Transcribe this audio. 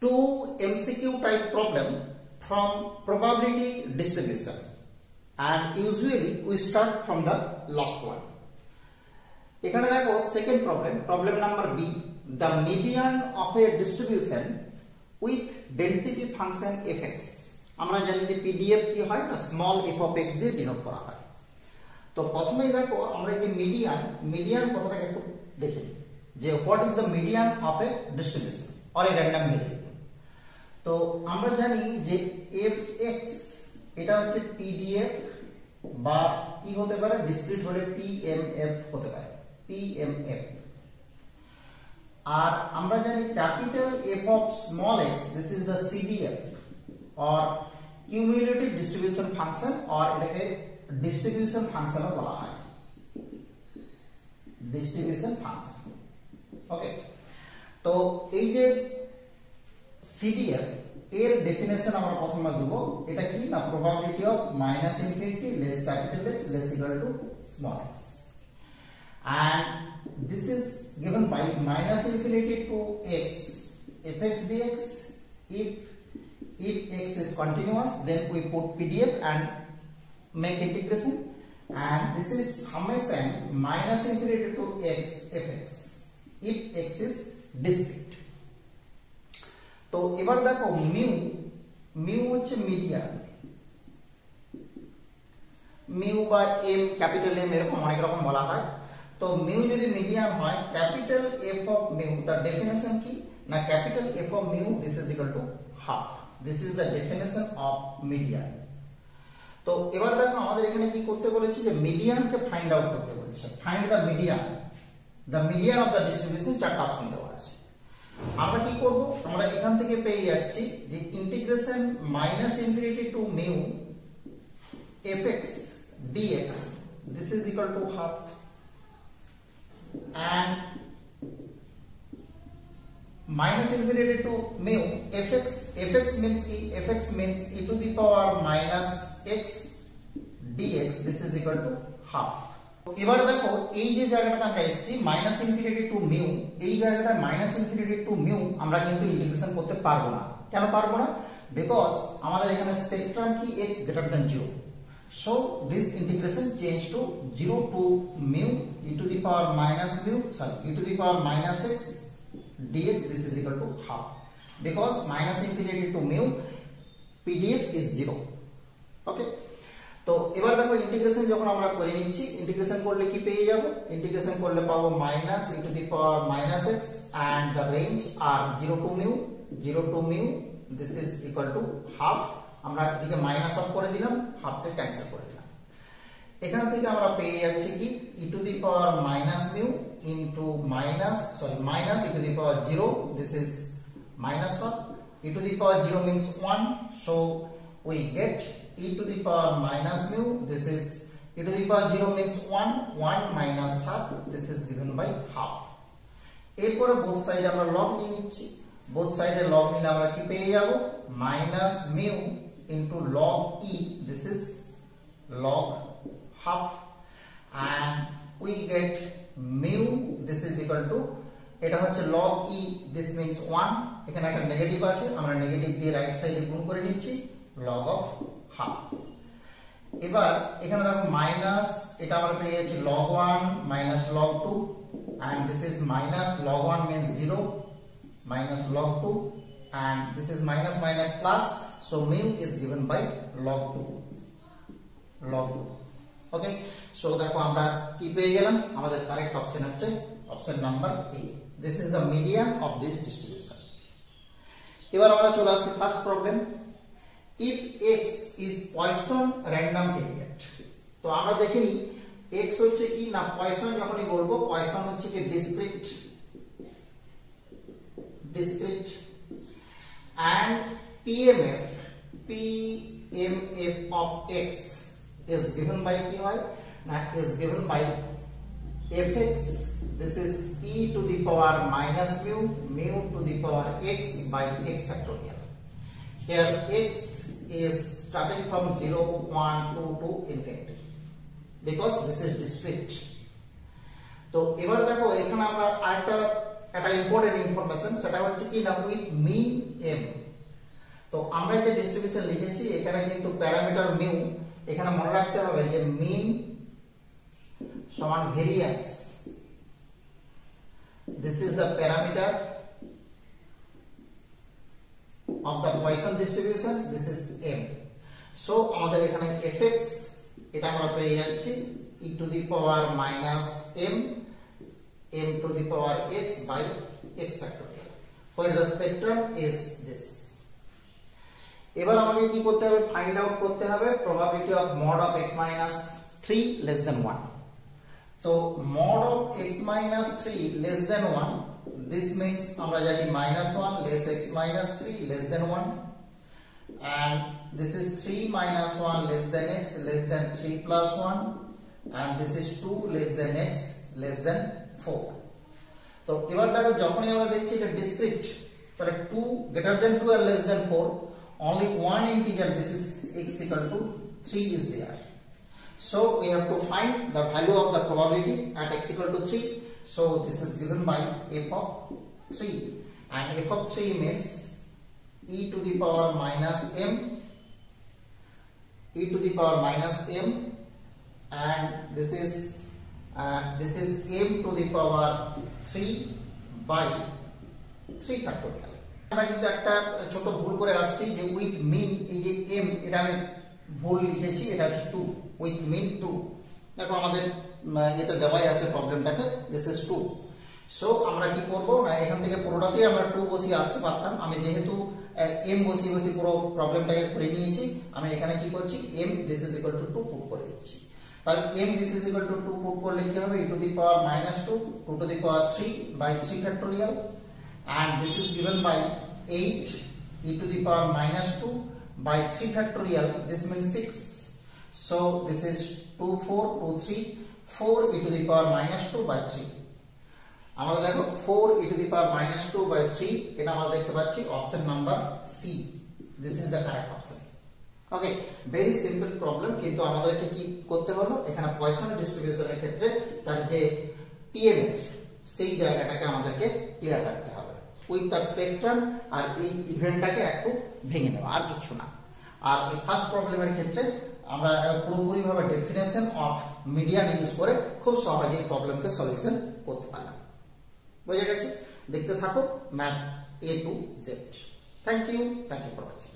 two MCQ type problem from probability distribution, and usually we start from the last one. এখানে দেখো second problem number B, the median of a distribution with density function fx. আমরা জানি যে PDF কি হয় না small f of x দিয়ে denote করা হয়। তো প্রথমেই দেখো আমরা এই মিডিয়ান কথাটাকে একটু দেখি যে what is the median of A distribution or a random variable. তো আমরা জানি যে fx এটা হচ্ছে PDF বা কি হতে পারে ডিসক্রিট হলে PMF হতে পারে, PMF। আর আমরা জানি capital F of small x, this is the CDF or cumulative distribution function, or এটাকে ডিস্ট্রিবিউশন ফাংশনও বলা হয়, ডিস্ট্রিবিউশন ফাংশন। ওকে, তো এই যে CDF এর ডেফিনেশন আমরা প্রথমে দেব, এটা কি না probability of minus infinity less capital X less equal to small x, and this is given by minus infinity to x fx dx. If x is continuous, then we put PDF and make integration, and this is summation minus infinity to x fx if x is discrete. তো এবার দেখো mu হচ্ছে median, mu বা M capital M এরকম অনেক রকম বলা হয়। তো মিউ যদি মিডিয়ান হয়, ক্যাপিটাল এফ অফ মিউ তার ডেফিনেশন কি না capital F of mu this is equal to half, this is the definition of median. তো এবার দেখো আমাদের এখানে কি করতে বলেছে যে মিডিয়ানকে ফাইন্ড আউট করতে বলেছে, find the median of the distribution, চারটা অপশন দেওয়া আছে। আমরা কি করব, আমরা এখান থেকে পেয়ে যাচ্ছি যে integration minus infinity two mu fx dx, this is equal to half, and minus infinity to mu fx means ki fx means e to the power minus x dx, this is equal to half. এবার দেখো এই যে জায়গাটাতে আমরা এসেছি minus infinity two mu, এই জায়গাটা minus infinity two mu আমরা কিন্তু ইন্টিগ্রেশন করতে পারবো না। কেন পারবো না? বিকজ আমাদের এখানে স্পেকট্রাম কি x greater than 0, so this integration change to 0 to mu e to the power minus x dx, this is equal to half, because minus infinity to mu PDF is 0. ওকে, তো এবার দেখো integration যখন আমরা করে নিচ্ছি, integration করলে কি পেয়ে যাব, ইন্টিগ্রেশন করলে পাবো minus e to the power minus x, and the range are 0 to mu, this is equal to half. আমরা এদিকে মাইনাস অফ করে দিলাম, হাফকে ক্যান্সেল করে দিলাম। এখান থেকে আমরা পেয়ে যাচ্ছি কি e to the power minus mu into minus e to the power 0, this is minus of e to the power 0 means 1, so we get e to the power minus mu, this is e to the power 0 means 1 minus half, this is given by half. এরপরে both সাইডে আমরা log নিয়ে নিচ্ছি, both সাইডে log নিলে আমরা কি পেয়ে যাব minus mu into log e, this is log half, and we get mu, this is equal to এটা হচ্ছে log e, this means 1, এখানে একটা নেগেটিভ আছে, আমরা নেগেটিভ দিয়ে রাইট সাইডে গুণ করে নিচ্ছি log of half। এবার এখানে দেখো মাইনাস, এটা আমরা পেয়ে যাচ্ছি log 1 minus log 2, and this is minus log 1 means 0 minus log 2, and this is minus plus, so mu is given by log 2, okay, so দেখো আমরা কি পেয়ে গেলাম, আমাদের কারেক্ট অপশন হচ্ছে option number A, this is the median of this distribution. এবার আমরা চলে আসছি first problem, if x is Poisson random variant। তো আমরা দেখি x হচ্ছে কি না Poisson, যখনই বলবো Poisson হচ্ছে কি discrete, and PMF of x is given by কি হয় না is given by fx, this is e to the power minus mu to the power x by x factorial. Here x is starting from 0 1 2 to infinity, because this is discrete. তো এবার দেখো এখানে আমরা আরেকটা একটা ইম্পর্টেন্ট ইনফরমেশন, সেটা হচ্ছে কি না উইথ মিন m, ডিস্ট্রিবিউশন লিখেছি, এখানে কিন্তু প্যারামিটার মিউ, এখানে মনে রাখতে হবে যে মিন সমান variance, this is the parameter of the Poisson distribution, this is m. So আমাদের এখানে fx এটা আমরা পেয়ে যাচ্ছি e to the power minus m to the power x by x factorial, where the spectrum is this. এবার আমাকে কি করতে হবে, ফাইন্ড আউট করতে হবে probability of mod of x minus 3 less than 1. তো mod of x minus 3 less than 1, this means আমরা জানি -1 less x minus 3 less than 1, and this is 3 minus 1 less than x less than 3 plus 1, and this is 2 less than x less than 4. তো এবার দেখো যখনই আমরা দেখছি এটা discrete, তাহলে 2 greater than 2 and less than 4, only one integer, this is x equal to 3 is there. So we have to find the value of the probability at x equal to 3. So this is given by f of 3, and f of 3 means e to the power minus m, e to the power minus m, and this is m to the power 3 by 3 factorial. আমরা কিন্তু একটা ছোট ভুল করে আসছি যে with মিন, এই যে m এটা আমি ভুল লিখেছি, এটা হচ্ছে 2 উইথ মিন 2। দেখো আমাদের এটা দেওয়াই আছে প্রবলেমটাতে, দিস ইজ 2। সো আমরা কি করব না, এখান থেকে পুরোটাতেই আমরা 2 বসিয়ে আসতে পারতাম, আমি যেহেতু m বসিয়ে পুরো প্রবলেমটাকে করে নিয়েছি, আমি এখানে কি করছি m this is equal to 2 put করে দিচ্ছি। তাহলে m this is equal to 2 put করলে কি হবে, e to the power -2 2 to the power 3 by 3 factorial, and this is given by 8 e to the power -2 by 3 factorial, this means 6. So this is 2 4 2 3 4 e to the power -2 by 3. আমরা দেখো 4 e to the power -2 by 3, এটা আমরা দেখতে পাচ্ছি option number C, this is the correct option. Okay, very simple problem, কিন্তু আমাদেরকে কি করতে হলো, এখানে পয়সন ডিস্ট্রিবিউশনের ক্ষেত্রে তার যে পিএমএফ সেই জায়গাটাকে আমাদেরকে ক্লিয়ার রাখতে হবে উইথ তার স্পেকট্রাম, আর এই ইভেন্টটাকে একটু ভেঙে নেওয়া, আর কিছু না। আর এই ফার্স্ট প্রবলেমের ক্ষেত্রে আমরা পুরোপুরি ভাবে ডেফিনেশন অফ মিডিয়ান ইউজ করে খুব সহজেই প্রবলেমকে সলিউশন করতে পারলাম। বোঝা গেছে? দেখতে থাকো math A to Z। Thank you for watching.